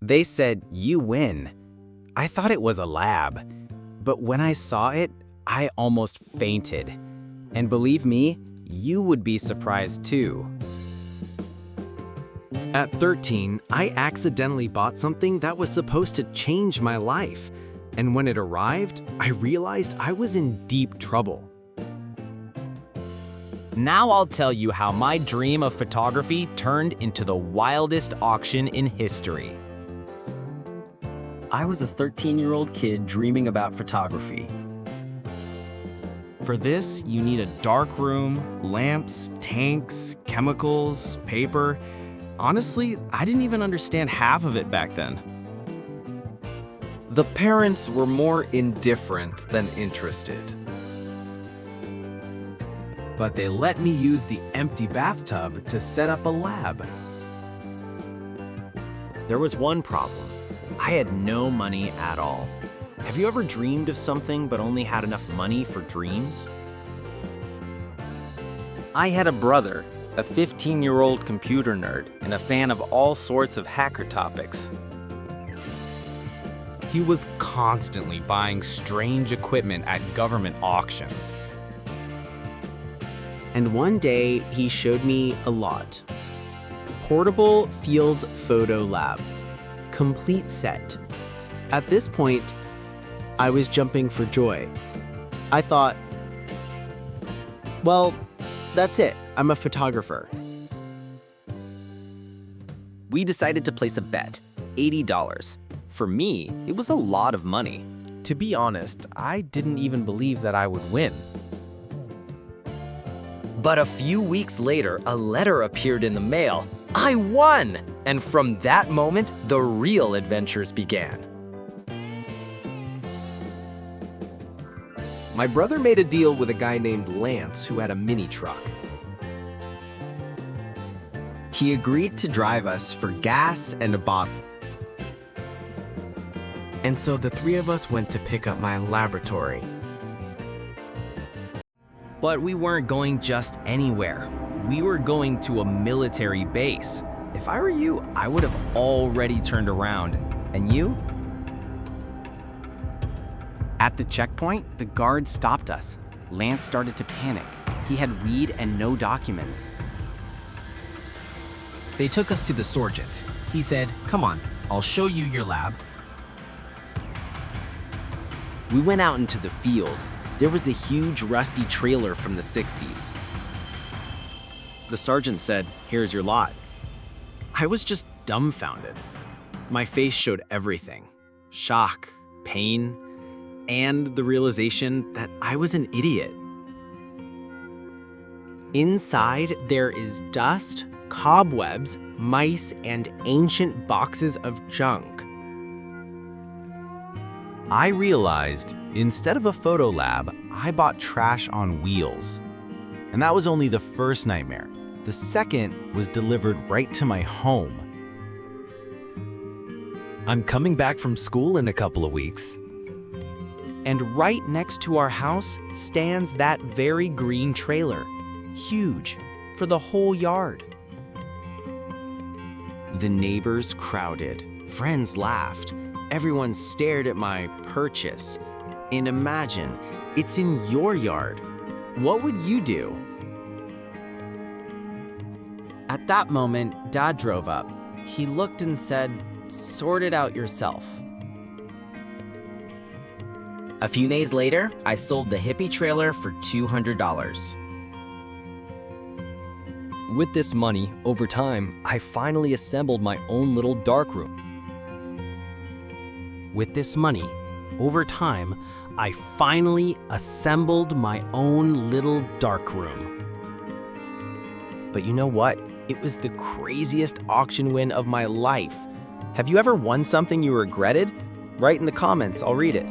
They said, "You win." I thought it was a lab, but when I saw it, I almost fainted. And believe me, you would be surprised too. At 13, I accidentally bought something that was supposed to change my life. And when it arrived, I realized I was in deep trouble. Now I'll tell you how my dream of photography turned into the wildest auction in history. I was a 13-year-old kid dreaming about photography. For this, you need a dark room, lamps, tanks, chemicals, paper. Honestly, I didn't even understand half of it back then. The parents were more indifferent than interested. But they let me use the empty bathtub to set up a lab. There was one problem. I had no money at all. Have you ever dreamed of something but only had enough money for dreams? I had a brother, a 15-year-old computer nerd, and a fan of all sorts of hacker topics. He was constantly buying strange equipment at government auctions. And one day, he showed me a lot. Portable Field Photo Lab. Complete set. At this point, I was jumping for joy. I thought, well, that's it. I'm a photographer. We decided to place a bet, $80. For me, it was a lot of money. To be honest, I didn't even believe that I would win. But a few weeks later, a letter appeared in the mail. I won! And from that moment, the real adventures began. My brother made a deal with a guy named Lance who had a mini truck. He agreed to drive us for gas and a bottle. And so the three of us went to pick up my laboratory. But we weren't going just anywhere. We were going to a military base. If I were you, I would have already turned around. And you? At the checkpoint, the guard stopped us. Lance started to panic. He had weed and no documents. They took us to the sergeant. He said, "Come on, I'll show you your lab." We went out into the field. There was a huge rusty trailer from the 60s. The sergeant said, "Here's your lot." I was just dumbfounded. My face showed everything: shock, pain, and the realization that I was an idiot. Inside, there is dust, cobwebs, mice, and ancient boxes of junk. I realized, instead of a photo lab, I bought trash on wheels. And that was only the first nightmare. The second was delivered right to my home. I'm coming back from school in a couple of weeks. And right next to our house stands that very green trailer. Huge, for the whole yard. The neighbors crowded. Friends laughed. Everyone stared at my purchase. And imagine, it's in your yard. What would you do? At that moment, Dad drove up. He looked and said, "Sort it out yourself." A few days later, I sold the hippie trailer for $200. With this money, over time, I finally assembled my own little darkroom. With this money, over time, I finally assembled my own little darkroom. But you know what? It was the craziest auction win of my life. Have you ever won something you regretted? Write in the comments, I'll read it.